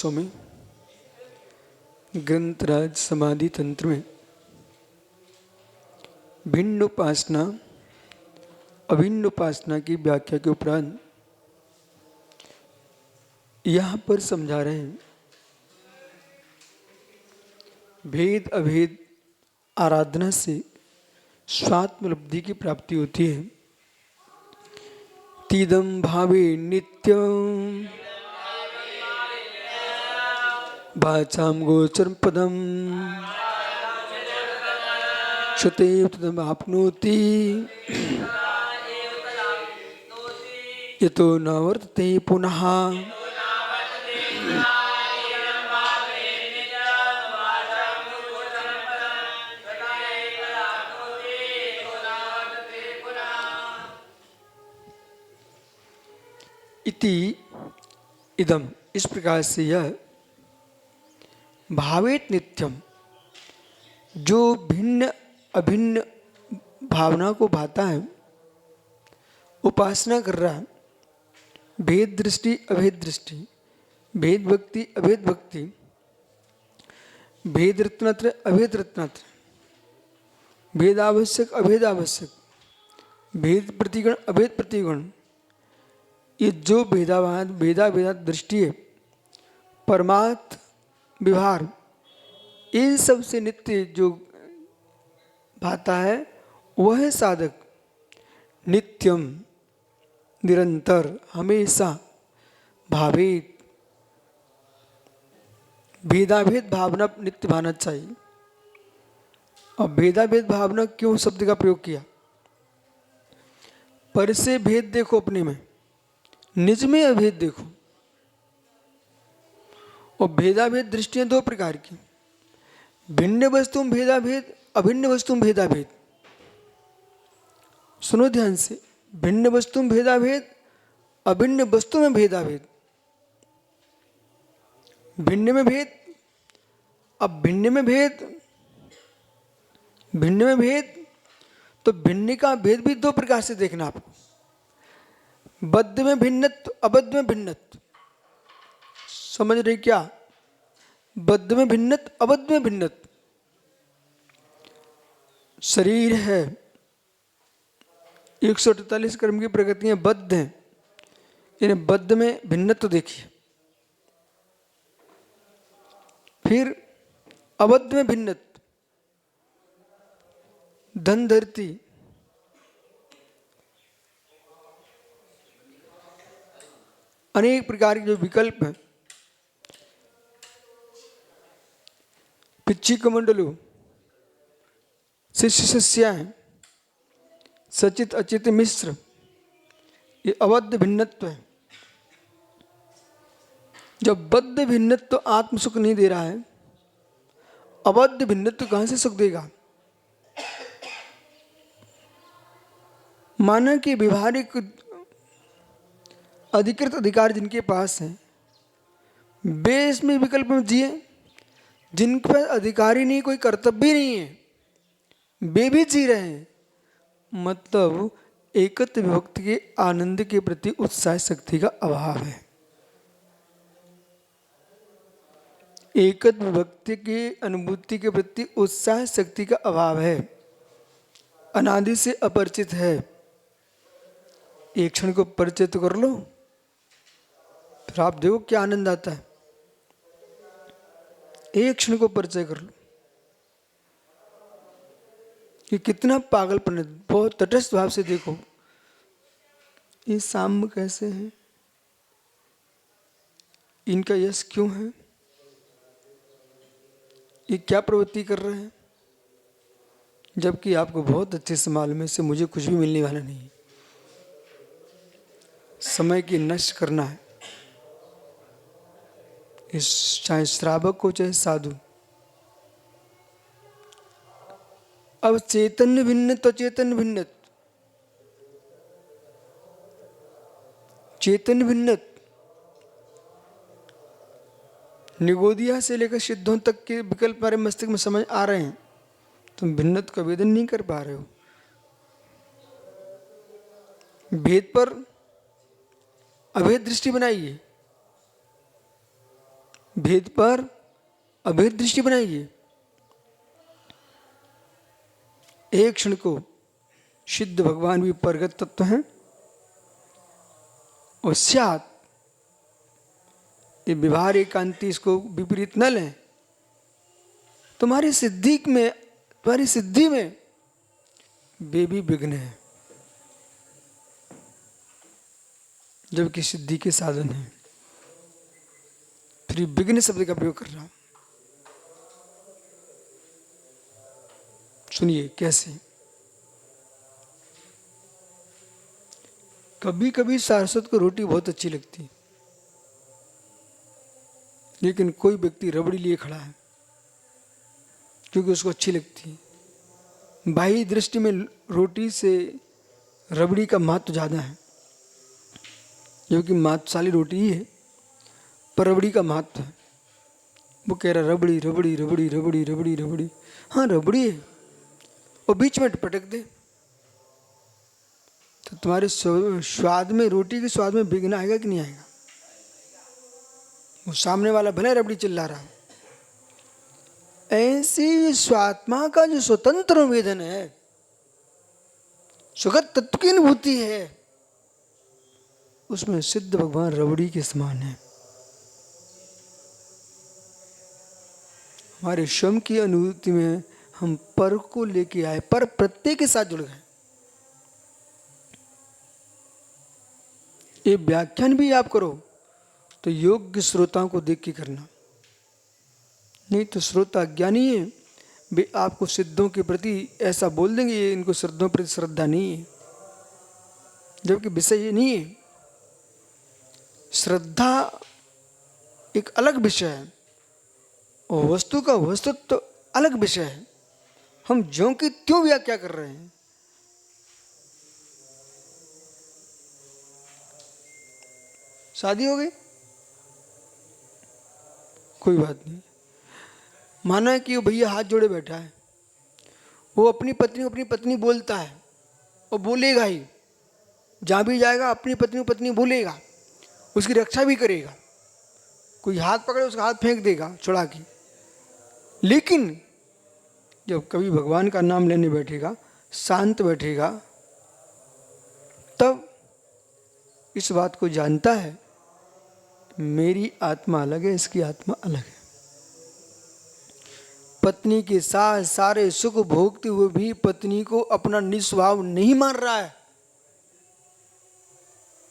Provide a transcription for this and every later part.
में ग्रंथराज समाधि तंत्र में भिन्न उपासना अभिन्न उपासना की व्याख्या के उपरांत यहाँ पर समझा रहे हैं भेद अभेद आराधना से स्वात्मलब्धि की प्राप्ति होती है। तीदम भावे नित्यम वाचाम गोचर पदम क्षतेव तदम आपनोति यतो न वर्तते पुनः। इति इदम, इस प्रकार से यह भावेत नित्यम, जो भिन्न अभिन्न भावना को भाता है, उपासना कर रहा है, भेद दृष्टि अभेद दृष्टि, भेद भक्ति अभेद भक्ति, भेद रत्नत्र अभेद रत्नत्र, भेद आवश्यक अभेद आवश्यक, भेद प्रतिगण अभेद प्रतिगण, ये जो भेदावाद भेदाभेदात दृष्टि है, परमार्थ व्यवहार, इन सब से नित्य जो भाता है वह है साधक। नित्यम निरंतर हमेशा भावेत, भेदाभेद भावना नित्य भाना चाहिए। और भेदाभेद भावना क्यों शब्द का प्रयोग किया? पर से भेद देखो अपने में, निज में अभेद देखो। और भेदाभेद दृष्टियां दो प्रकार की, भिन्न वस्तु में भेदाभेद, अभिन्न वस्तु में भेदाभेद। सुनो ध्यान से, भिन्न वस्तु में भेदाभेद, अभिन्न वस्तु में भेदाभेद। भिन्न में भेद, अब भिन्न में भेद, भिन्न में भेद, तो भिन्न का भेद भी दो प्रकार से देखना आपको, बद्ध में भिन्नत्व, अबद्ध में भिन्नत्व। समझ रहे क्या? बद्ध में भिन्नत्व, अबद्ध में भिन्नत्व। शरीर है, 148 कर्म की प्रगतियां बद्ध हैं, इन्हें बद्ध में भिन्नत्व देखिए। फिर अबद्ध में भिन्नत्व, धन धरती, अनेक प्रकार के जो विकल्प हैं, पिच्ची कमंडलू, शिष्य शिष्याएं, सचित अचित मिश्र, ये अबद्ध भिन्नत्व है। जब बद्ध भिन्नत्व आत्म सुख नहीं दे रहा है, अबद्ध भिन्नत्व कहां से सुख देगा? माना कि व्यवहारिक अधिकृत अधिकार जिनके पास है, वे इसमें विकल्प में जिए, जिनके पास अधिकार ही नहीं, कोई कर्तव्य नहीं है, वे भी जी रहे हैं। मतलब एकत्व विभक्ति के आनंद के प्रति उत्साह शक्ति का अभाव है। एकत्व विभक्ति की अनुभूति के प्रति उत्साह शक्ति का अभाव है, अनादि से अपरिचित है। एक क्षण को परिचित कर लो, फिर आप देखो क्या आनंद आता है। एक क्षण को परिचय कर लो, ये कितना पागलपन है। बहुत तटस्थ भाव से देखो, ये साम्य कैसे है, इनका यश क्यों है, ये क्या प्रवृत्ति कर रहे हैं, जबकि आपको बहुत अच्छे से मालूम है इससे मुझे कुछ भी मिलने वाला नहीं है। समय की नष्ट करना है, इस चाहे श्रावक को चाहे साधु। अब चैतन्य भिन्न तो चेतन भिन्न, चेतन भिन्न निगोदिया से लेकर सिद्धों तक के विकल्प हमारे मस्तिष्क में समझ आ रहे हैं, तुम भिन्नत का वेदन नहीं कर पा रहे हो। भेद पर अभेद दृष्टि बनाइए, भेद पर अभेद दृष्टि बनाइए। एक क्षण को सिद्ध भगवान भी प्रगट तत्व हैं और स्यात् ये व्यवहार एकांति इसको विपरीत न लें। तुम्हारी सिद्धि में वे भी विघ्न है, जबकि सिद्धि के साधन है। फिर विघ्न शब्द का प्रयोग कर रहा हूं। सुनिए कैसे। कभी कभी सारस्वत को रोटी बहुत अच्छी लगती है, लेकिन कोई व्यक्ति रबड़ी लिए खड़ा है क्योंकि उसको अच्छी लगती है। बाह्य दृष्टि में रोटी से रबड़ी का महत्व ज्यादा है, क्योंकि महत्वशाली रोटी ही है, पर रबड़ी का महत्व है। वो कह रहा रबड़ी रबड़ी रबड़ी रबड़ी रबड़ी रबड़ी, हाँ रबड़ी है, और बीच में पटक दे तो तुम्हारे स्वाद में, रोटी के स्वाद में विघ्न आएगा कि नहीं आएगा? वो सामने वाला भले रबड़ी चिल्ला रहा है। ऐसी स्वात्मा का जो स्वतंत्र वेदन है, सुगत तत्व की अनुभूति है, उसमें सिद्ध भगवान रबड़ी के समान है। हमारे स्वयं की अनुभूति में हम पर को लेके आए, पर प्रत्यय के साथ जुड़ गए। ये व्याख्यान भी आप करो तो योग्य श्रोताओं को देख के करना, नहीं तो श्रोता अज्ञानी है, वे आपको सिद्धों के प्रति ऐसा बोल देंगे, ये इनको सिद्धों प्रति श्रद्धा नहीं है, जबकि विषय ये नहीं है। श्रद्धा एक अलग विषय है और वस्तु का वस्तुत्व तो अलग विषय है। हम ज्यों की त्यों व्याख्या कर रहे हैं। शादी हो गई, कोई बात नहीं, माना है कि वो भैया हाथ जोड़े बैठा है, वो अपनी पत्नी बोलता है और बोलेगा ही, जहां भी जाएगा अपनी पत्नी बोलेगा, उसकी रक्षा भी करेगा। कोई हाथ पकड़े उसका हाथ फेंक देगा छुड़ा के। लेकिन जब कभी भगवान का नाम लेने बैठेगा, शांत बैठेगा, तब इस बात को जानता है मेरी आत्मा अलग है, इसकी आत्मा अलग है। पत्नी के साथ सारे सुख भोगते हुए भी पत्नी को अपना निस्वभाव नहीं मान रहा है,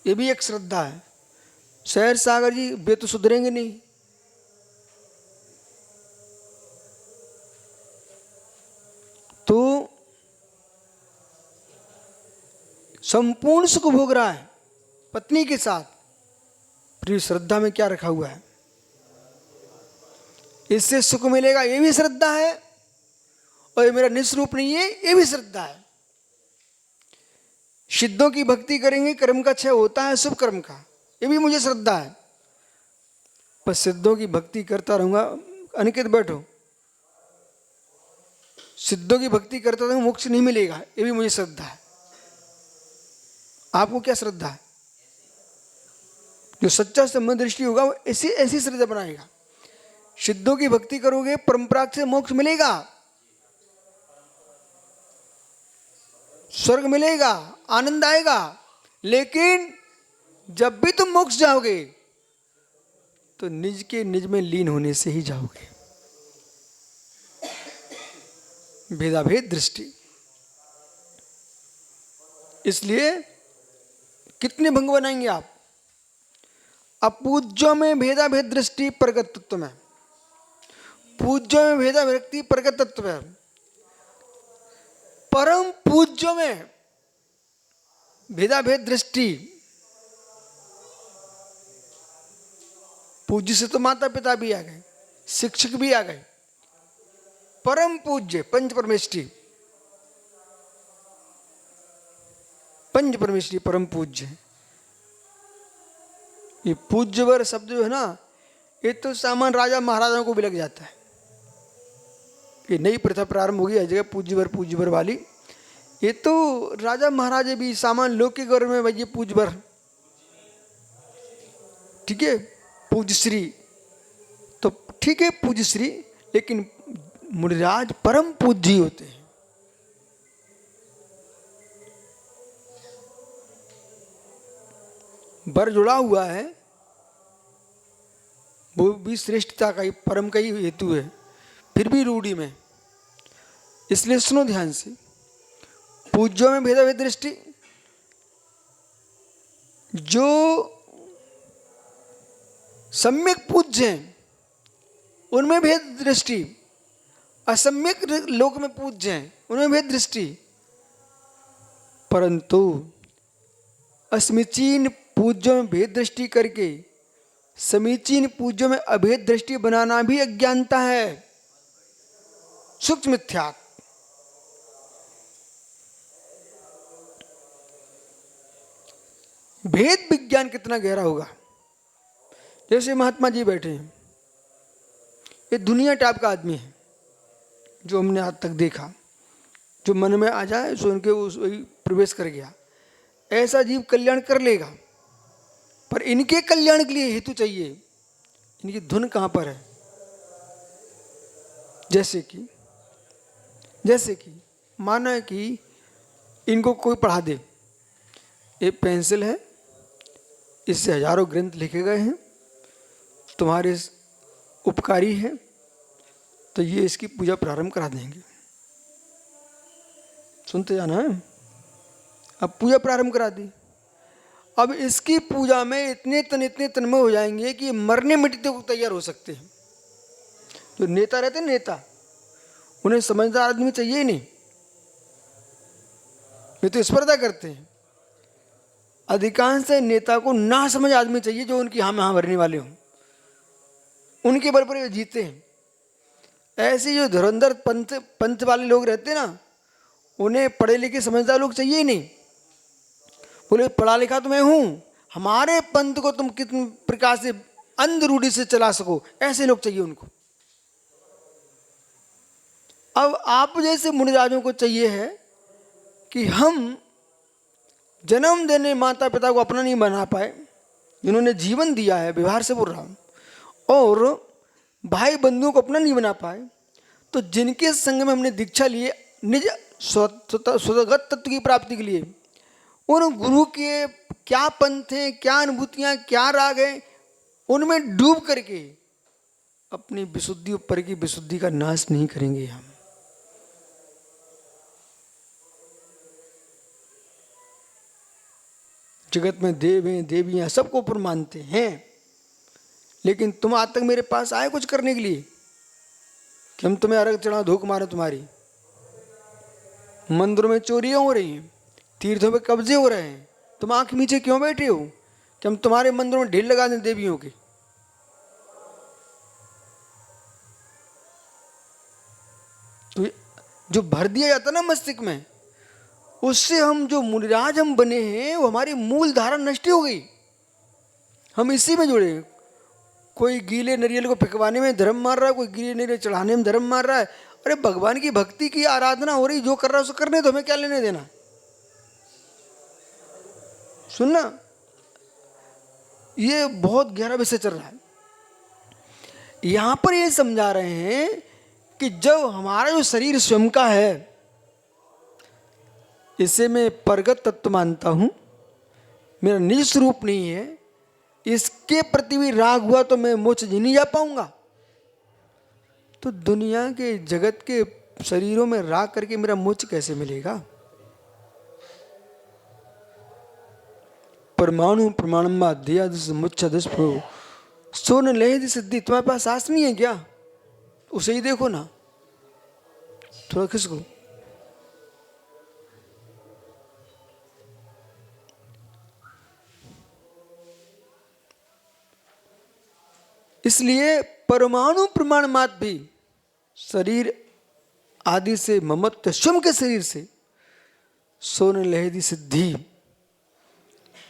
ये भी एक श्रद्धा है। शहर सागर जी वे तो सुधरेंगे नहीं। तो संपूर्ण सुख भोग रहा है पत्नी के साथ, फिर श्रद्धा में क्या रखा हुआ है? इससे सुख मिलेगा, ये भी श्रद्धा है, और ये मेरा निस्वरूप नहीं है, ये भी श्रद्धा है। सिद्धों की भक्ति करेंगे, कर्म का क्षय होता है, शुभ कर्म का, ये भी मुझे श्रद्धा है। पर सिद्धों की भक्ति करता रहूंगा, अनिकेत बैठो, सिद्धों की भक्ति करता रहूंगा, मोक्ष नहीं मिलेगा, ये भी मुझे श्रद्धा है। आपको क्या श्रद्धा है? जो सच्चा संबंध दृष्टि होगा वो ऐसी श्रद्धा बनाएगा। सिद्धों की भक्ति करोगे, परंपरा से मोक्ष मिलेगा, स्वर्ग मिलेगा, आनंद आएगा, लेकिन जब भी तुम मोक्ष जाओगे तो निज के निज में लीन होने से ही जाओगे। भेदाभेद दृष्टि। इसलिए कितने भंग बनाएंगे आप? अपूज्यों में भेदाभेद दृष्टि प्रगत तत्व में, पूज्यों में भेदाभक्ति प्रगत तत्व है, परम पूज्यों में भेदाभेद दृष्टि। पूज्य से तो माता पिता भी आ गए, शिक्षक भी आ गए, परम पूज्य पंच परमेष्टि परम पूज्य। ये पूज्यवर शब्द जो है ना, ये तो सामान्य राजा महाराजाओं को भी लग जाता है। ये नई प्रथा प्रारंभ होगी हर जगह पूज्यवर वाली। ये तो राजा महाराजे भी, सामान्य लोग के घर में भाई ये पूज्यवर, ठीक है, पूज्यश्री, तो ठीक है पूज्य श्री, लेकिन मुनिराज परम पूज्य होते हैं। वर जुड़ा हुआ है, वो भी श्रेष्ठता का ही, परम का ही हेतु है, फिर भी रूढ़ी में। इसलिए सुनो ध्यान से, पूज्यों में भेदाभेद दृष्टि, जो सम्यक पूज्य हैं उनमें भेद दृष्टि, असम्यक लोक में पूज्य हैं उनमें भेद दृष्टि। परंतु असमीचीन पूज्यों में भेद दृष्टि करके समीचीन पूज्यों में अभेद दृष्टि बनाना भी अज्ञानता है, सूक्ष्म मिथ्या। भेद विज्ञान कितना गहरा होगा। जैसे महात्मा जी बैठे हैं, ये दुनिया टाइप का आदमी है, जो हमने आज तक देखा, जो मन में आ जाए सो उनके उस वही प्रवेश कर गया। ऐसा जीव कल्याण कर लेगा, पर इनके कल्याण के लिए हेतु चाहिए। इनकी धुन कहाँ पर है? जैसे कि माना है कि इनको कोई पढ़ा दे, एक पेंसिल है, इससे हजारों ग्रंथ लिखे गए हैं, तुम्हारे उपकारी है, तो ये इसकी पूजा प्रारंभ करा देंगे। सुनते जाना है। अब पूजा प्रारंभ करा दी। अब इसकी पूजा में इतने तन्मय हो जाएंगे कि मरने मिटने को तैयार हो सकते हैं। जो नेता रहते हैं, नेता, उन्हें समझदार आदमी चाहिए ही नहीं, वे तो स्पर्धा करते हैं। अधिकांश नेता को ना समझ आदमी चाहिए, जो उनकी हाँ में हाँ भरने वाले हों, उनके बल पर वे जीते हैं। ऐसे जो धुरंधर पंथ वाले लोग रहते हैं ना, उन्हें पढ़े लिखे समझदार लोग चाहिए ही नहीं। बोले पढ़ा लिखा तो मैं हूं, हमारे पंथ को तुम कितने प्रकार से अंध रूढ़ी से चला सको, ऐसे लोग चाहिए उनको। अब आप जैसे मुनिराजों को चाहिए है कि हम जन्म देने माता पिता को अपना नहीं बना पाए, जिन्होंने जीवन दिया है, व्यवहार से बोल रहा हूं, और भाई बंधुओं को अपना नहीं बना पाए, तो जिनके संग में हमने दीक्षा लिए निज स्वगत तत्व की प्राप्ति के लिए, उन गुरु के क्या पंथ हैं, क्या अनुभूतियां, क्या राग हैं, उनमें डूब करके अपनी विशुद्धि, ऊपर की विशुद्धि का नाश नहीं करेंगे हम। जगत में देव हैं, देवियां, सबको ऊपर मानते हैं, लेकिन तुम आज तक मेरे पास आए कुछ करने के लिए कि हम तुम्हें अर्घ चढ़ा, धूप मारे तुम्हारी। मंदिरों में चोरियां हो रही हैं, तीर्थों पे कब्जे हो रहे हैं, तुम आंख नीचे क्यों बैठे हो कि हम तुम्हारे मंदिरों में ढील लगा दें देवियों के? तो जो भर दिया जाता ना मस्तिष्क में, उससे हम जो मुनिराज हम बने हैं, वो हमारी मूल धारा नष्ट हो गई। हम इसी में जुड़े। कोई गीले नरियल को फेंकवाने में धर्म मार रहा है, कोई गीले नरियल चढ़ाने में धर्म मार रहा है। अरे भगवान की भक्ति की आराधना हो रही, जो कर रहा है उसको करने दो, हमें क्या लेने देना। सुनना, ये बहुत गहरा विषय चल रहा है। यहां पर ये समझा रहे हैं कि जब हमारा जो शरीर स्वयं का है, इसे मैं परगत तत्व मानता हूं, मेरा निज स्वरूप नहीं है, इसके प्रति भी राग हुआ तो मैं मोक्ष जी नहीं जा पाऊंगा। तो दुनिया के जगत के शरीरों में राग करके मेरा मोक्ष कैसे मिलेगा? परमाणु प्रमाणम मुच्छदस्प्रो सोन लहदी सिद्धि। तुम्हारे पास सांस नहीं है क्या? उसे ही देखो ना, थोड़ा खिसको। इसलिए परमाणु प्रमाण मात्र भी शरीर आदि से ममत्व, स्वयं के शरीर से सोन लहदी सिद्धि,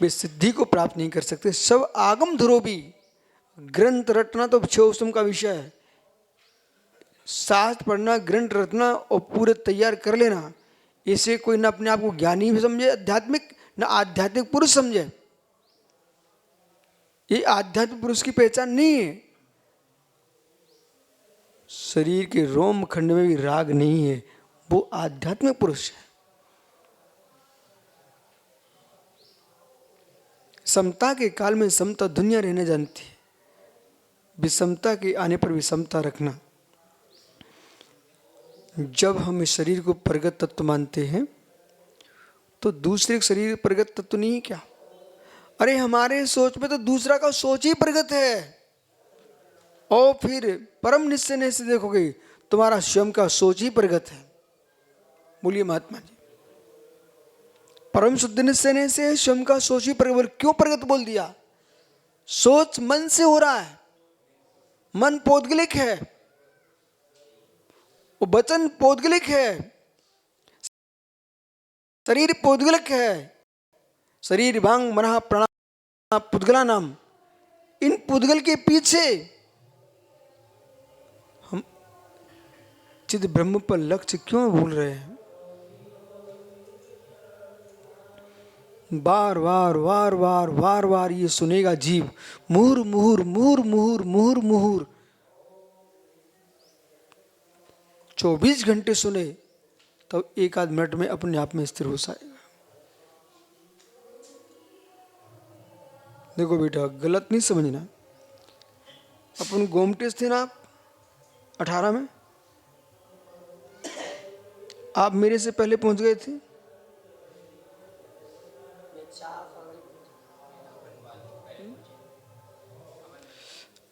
वे सिद्धि को प्राप्त नहीं कर सकते। सब आगम धुरो भी, ग्रंथ रटना तो क्षोभम का विषय है। शास्त्र पढ़ना, ग्रंथ रटना और पूरे तैयार कर लेना, इसे कोई ना अपने आप को ज्ञानी भी समझे आध्यात्मिक, ना आध्यात्मिक पुरुष समझे। ये आध्यात्मिक पुरुष की पहचान नहीं है। शरीर के रोम खंड में भी राग नहीं है, वो आध्यात्मिक पुरुष है। समता के काल में समता दुनिया रहने जानती है, विषमता के आने पर विषमता रखना। जब हम इस शरीर को प्रगत तत्व मानते हैं तो दूसरे शरीर प्रगत तत्व नहीं क्या? अरे हमारे सोच में तो दूसरा का सोच ही प्रगत है। और फिर परम निश्चय से देखोगे तुम्हारा स्वयं का सोच ही प्रगत है। बोलिए महात्मा जी। परम शुद्ध निश्चय से स्वयं का सोच ही प्रगत। क्यों प्रगत बोल दिया? सोच मन से हो रहा है, मन पौद्गलिक है, वो वचन पौद्गलिक है, शरीर पौद्गलिक है। शरीर भांग मनः प्राण पुद्गला नाम, इन पुद्गल के पीछे हम चिद ब्रह्म पर लक्ष्य क्यों भूल रहे हैं? बार बार बार बार बार बार ये सुनेगा जीव, मुहुर मुहुर मुहुर मुहुर मुहुर मुहुर। 24 घंटे सुने तो एक आध मिनट में अपने आप में स्थिर हो जाएगा। देखो बेटा, गलत नहीं समझना। अपन गोमटेस थे ना, आप 18 में आप मेरे से पहले पहुंच गए थे।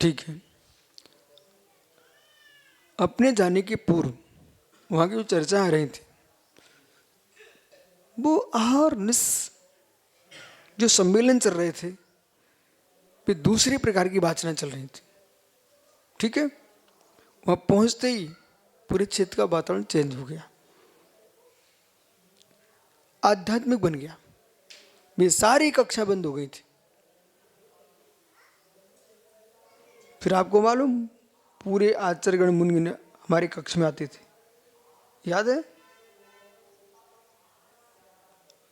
ठीक है। अपने जाने के पूर्व वहां की जो चर्चा आ रही थी, वो आहार निस जो सम्मेलन चल रहे थे, फिर दूसरी प्रकार की बातचना चल रही थी। ठीक है। वहां पहुंचते ही पूरे क्षेत्र का वातावरण चेंज हो गया, आध्यात्मिक बन गया। ये सारी कक्षा बंद हो गई थी। फिर आपको मालूम, पूरे आचार्यगण मुनि हमारी कक्षा में आते थे, याद है?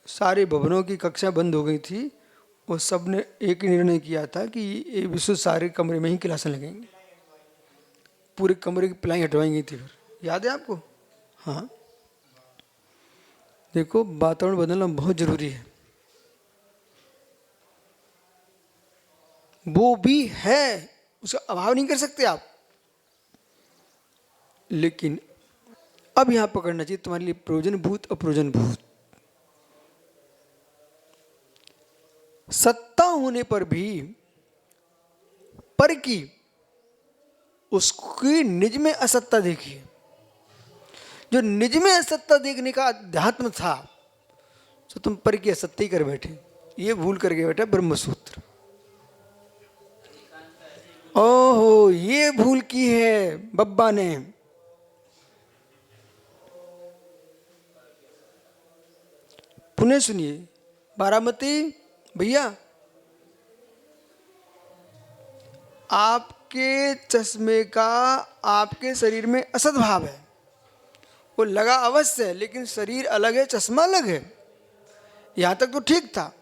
सारे भवनों की कक्षा बंद हो गई थी और सबने एक ही निर्णय किया था कि ये विश्व सारे कमरे में ही क्लासें लगेंगे। पूरे कमरे की प्लाई हटवाई गई थी। फिर याद है आपको? हाँ। देखो, वातावरण बदलना बहुत जरूरी है। वो भी है, उसका अभाव नहीं कर सकते आप। लेकिन अब यहां पकड़ना चाहिए तुम्हारे लिए प्रयोजन भूत अप्रयोजन भूत। सत्ता होने पर भी पर की उसकी निज में असत्ता देखिए। जो निज में असत्ता देखने का अध्यात्म था, तो तुम पर की असत्ता ही कर बैठे। ये भूल करके बैठा ब्रह्मसूत्र। ओहो, ये भूल की है बब्बा ने। पुनः सुनिए, बारामती भैया, आपके चश्मे का आपके शरीर में असद भाव है। वो लगा अवश्य है, लेकिन शरीर अलग है, चश्मा अलग है। यहां तक तो ठीक था,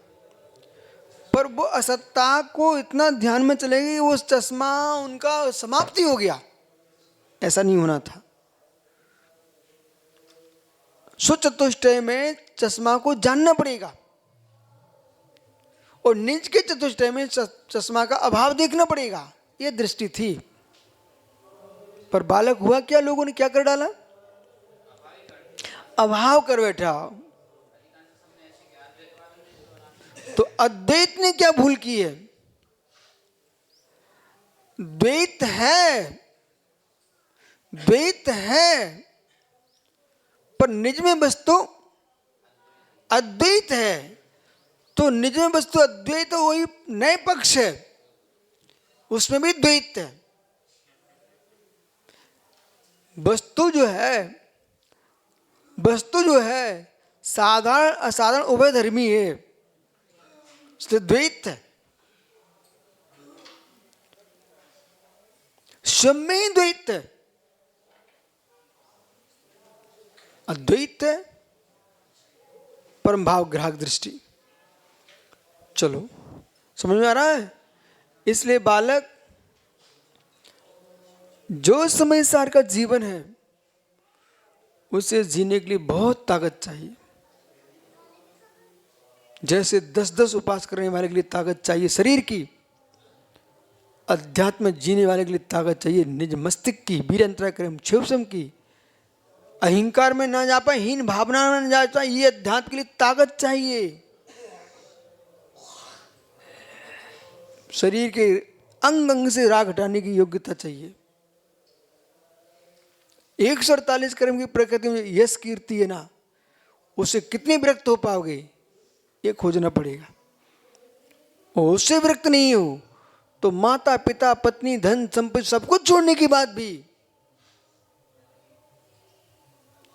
पर वो असत्ता को इतना ध्यान में चले गई, वो चश्मा उनका समाप्ति हो गया। ऐसा नहीं होना था। सुचतुष्टय में चश्मा को जानना पड़ेगा और निज के चतुष्टय में चश्मा का अभाव देखना पड़ेगा। यह दृष्टि थी। पर बालक हुआ क्या? लोगों ने क्या कर डाला? अभाव कर बैठा। तो अद्वैत ने क्या भूल की है? द्वैत है, द्वैत है, पर निज में वस्तु अद्वैत है। तो निज में वस्तु अद्वैत, वही नए पक्ष है, उसमें भी द्वैत है। वस्तु जो है साधारण असाधारण उभय धर्मी है, इसलिए द्वैत है। स्वयं में ही द्वैत है। अद्वैत है, परम भाव ग्राहक दृष्टि। चलो, समझ में आ रहा है? इसलिए बालक जो समय सार का जीवन है उसे जीने के लिए बहुत ताकत चाहिए। जैसे 10-10 उपवास करने वाले के लिए ताकत चाहिए शरीर की, अध्यात्म जीने वाले के लिए ताकत चाहिए निज मस्तिष्क की, वीर अंतराक्रम क्षोभसम की, अहंकार में ना जा पाए, हीन भावना में ना जा पाए, ये अध्यात्म के लिए ताकत चाहिए। शरीर के अंग अंग से राग हटाने की योग्यता चाहिए। 148 कर्म की प्रकृति में यश कीर्ति है ना, उससे कितने विरक्त हो पाओगे ये खोजना पड़ेगा। और उससे विरक्त नहीं हो तो माता पिता पत्नी धन संपत्ति सब कुछ छोड़ने के बाद भी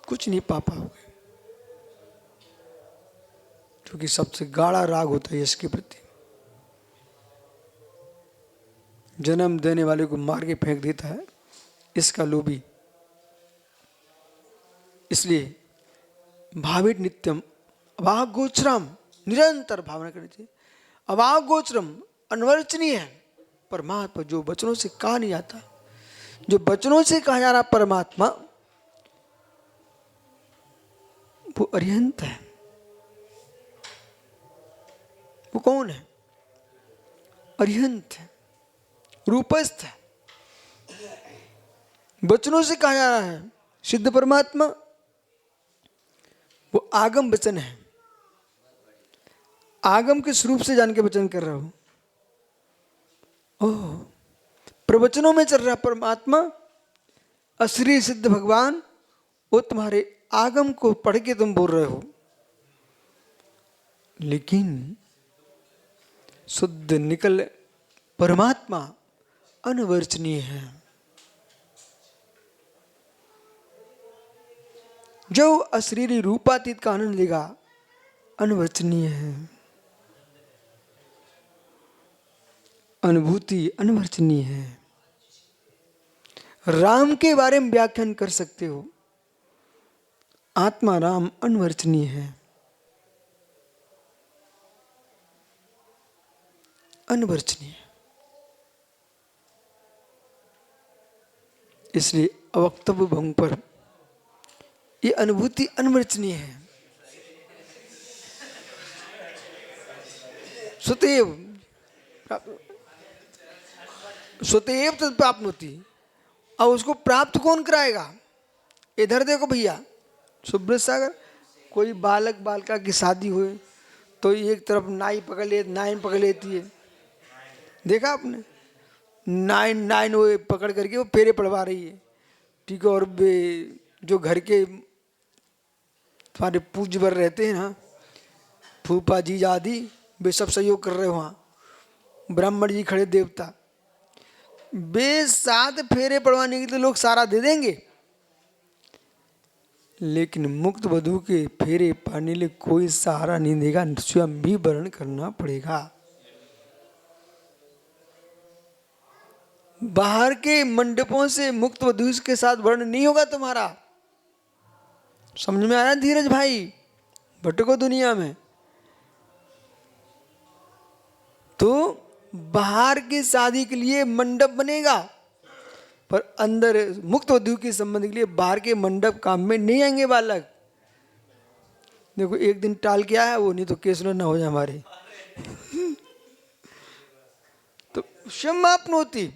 कुछ नहीं पा पाओगे, क्योंकि सबसे गाढ़ा राग होता है यश के प्रति। जन्म देने वाले को मार के फेंक देता है इसका लोभी। इसलिए भावित नित्यम अभागोचरम, निरंतर भावना करनी चाहिए। अभागोचरम अनवर्चनीय है परमात्मा, जो वचनों से कहा नहीं जाता, जो वचनों से कहा जा रहा परमात्मा वो अरिहंत है। वो कौन है? अरिहंत है, रूपस्थ है, वचनों से कहा जा रहा है। सिद्ध परमात्मा वो आगम वचन है, आगम के स्वरूप से जान के वचन कर रहा हूं। ओह, प्रवचनों में चल रहा परमात्मा असली सिद्ध भगवान, वो तुम्हारे आगम को पढ़ के तुम बोल रहे हो। लेकिन शुद्ध निकल परमात्मा अनवर्चनीय है। जो अशरीरी रूपातीत का आनंद लेगा अनवर्चनीय है। अनुभूति अनवर्चनीय है। राम के बारे में व्याख्यान कर सकते हो, आत्मा राम अनवर्चनीय है, अनवर्चनीय। इसलिए अवक्तव्य भंग पर ये अनुभूति अनवर्चनीय है। सुतेव सुतेव तत् प्राप्नोति। अब उसको प्राप्त कौन कराएगा? इधर देखो भैया, सुब्रत सागर, कोई बालक बालिका की शादी हुए तो एक तरफ नाई पकड़ ले, नाइन पकड़ लेती है, देखा आपने? नाइन नाइन वो पकड़ करके वो फेरे पड़वा रही है, ठीक है। और जो घर के तुम्हारे पूज्यवर रहते हैं ना, फूफा जी आदि, वे सब सहयोग कर रहे हो। वहाँ ब्राह्मण जी खड़े, देवता, वे 7 फेरे पड़वाने के लिए लोग सारा दे देंगे, लेकिन मुक्त वधू के फेरे पाने लिए कोई सहारा नहीं देगा, स्वयं भी वर्ण करना पड़ेगा। बाहर के मंडपों से मुक्त वधू के साथ वर्ण नहीं होगा तुम्हारा। समझ में आया धीरज भाई? भटको दुनिया में। तो बाहर की शादी के लिए मंडप बनेगा, पर अंदर मुक्त वधू के संबंध के लिए बाहर के मंडप काम में नहीं आएंगे बालक। देखो एक दिन टाल के आया वो, नहीं तो केस ना हो जाए हमारे। तो क्षमापनोति,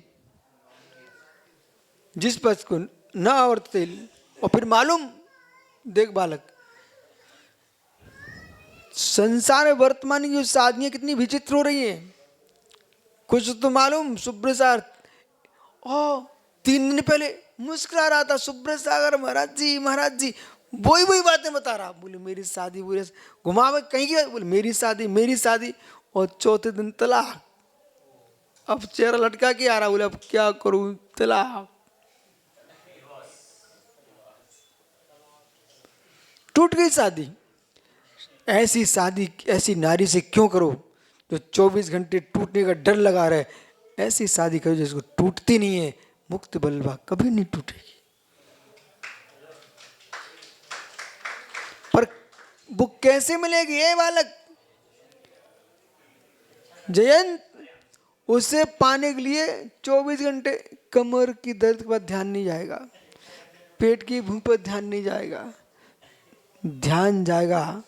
जिस पक्ष को न आवर्तते। और फिर मालूम, देख बालक, संसार में वर्तमान की जो शादियां कितनी विचित्र हो रही हैं। कुछ तो मालूम, सुब्रत सागर 3 दिन पहले मुस्कुरा रहा था, सुब्रत सागर महाराज जी महाराज जी, वही बातें बता रहा। बोले मेरी शादी, बोले घुमावे कहीं की, बोले मेरी शादी मेरी शादी। और चौथे दिन तलाक। अब चेहरा लटका के आ रहा, बोले अब क्या करूं, तलाक। टूट गई शादी। ऐसी शादी ऐसी नारी से क्यों करो जो 24 घंटे टूटने का डर लगा रहे? ऐसी शादी करो जिसको टूटती नहीं है। मुक्त बलवा कभी नहीं टूटेगी। पर वो कैसे मिलेगी? ये बालक जयंत, उसे पाने के लिए 24 घंटे कमर की दर्द पर ध्यान नहीं जाएगा, पेट की भूख पर ध्यान नहीं जाएगा, ध्यान जाएगा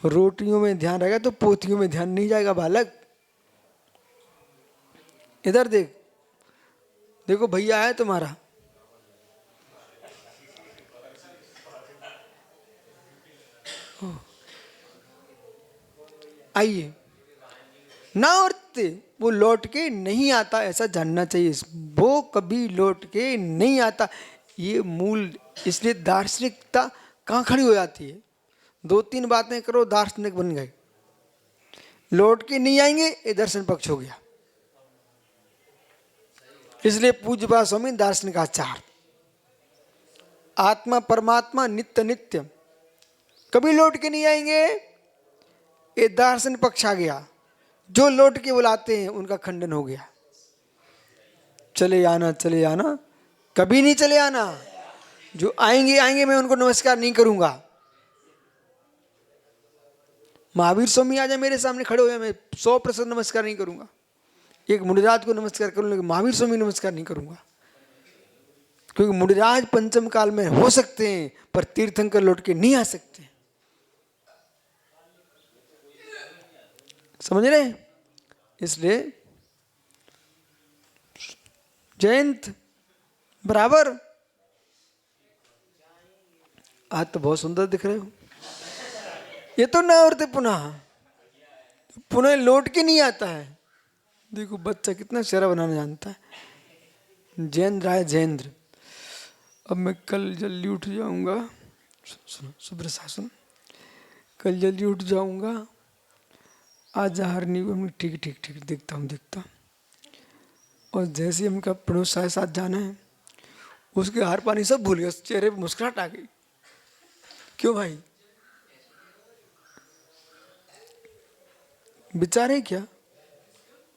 रोटियों में ध्यान रहेगा तो पोतियों में ध्यान नहीं जाएगा। बालक इधर देख, देखो भैया है तुम्हारा, आइए ना, और वो लौट के नहीं आता, ऐसा जानना चाहिए। वो कभी लौट के नहीं आता, ये मूल। इसलिए दार्शनिकता कहाँ खड़ी हो जाती है? 2-3 बातें करो दार्शनिक बन गए, लौट के नहीं आएंगे ये दर्शन पक्ष हो गया। इसलिए पूज्यपाद स्वामी दार्शनिकाचार, आत्मा परमात्मा नित्य नित्य कभी लौट के नहीं आएंगे, ये दार्शनिक पक्ष आ गया। जो लौट के बुलाते हैं उनका खंडन हो गया। चले आना चले आना, कभी नहीं चले आना। जो आएंगे आएंगे, मैं उनको नमस्कार नहीं करूंगा। महावीर स्वामी आ जाए मेरे सामने खड़े हो जाए, मैं 100% नमस्कार नहीं करूंगा। एक मुनिराज को नमस्कार करूं, लेकिन महावीर स्वामी नमस्कार नहीं करूंगा, क्योंकि मुनिराज पंचम काल में हो सकते हैं पर तीर्थंकर लौट के नहीं आ सकते। समझ रहे? इसलिए जयंत बराबर, आज तो बहुत सुंदर दिख रहे हो। ये तो ना औरते पुनः पुनः लौट के नहीं आता है। देखो बच्चा कितना शेरा बनाना जानता है। जयेंद्र आए, जयेंद्र, अब मैं कल जल्दी उठ जाऊंगा, सुनो सुब्रशासन, कल जल्दी उठ जाऊंगा, आज हार नहीं हुआ, ठीक ठीक ठीक देखता हूँ देखता हूँ। और जैसे ही हमका पड़ोस के साथ जाना है, उसके हार पानी सब भूल गया, चेहरे पे मुस्कुराहट आ गई। क्यों भाई, विचार है क्या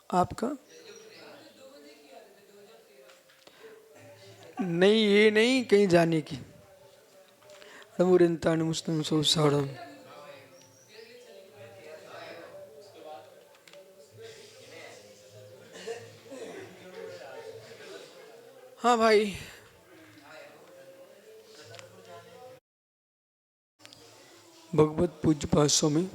आपका? नहीं, ये नहीं कहीं जाने की। मुस्लिम सो साड़म। हाँ भाई, भगवत पूज्यपाद स्वामी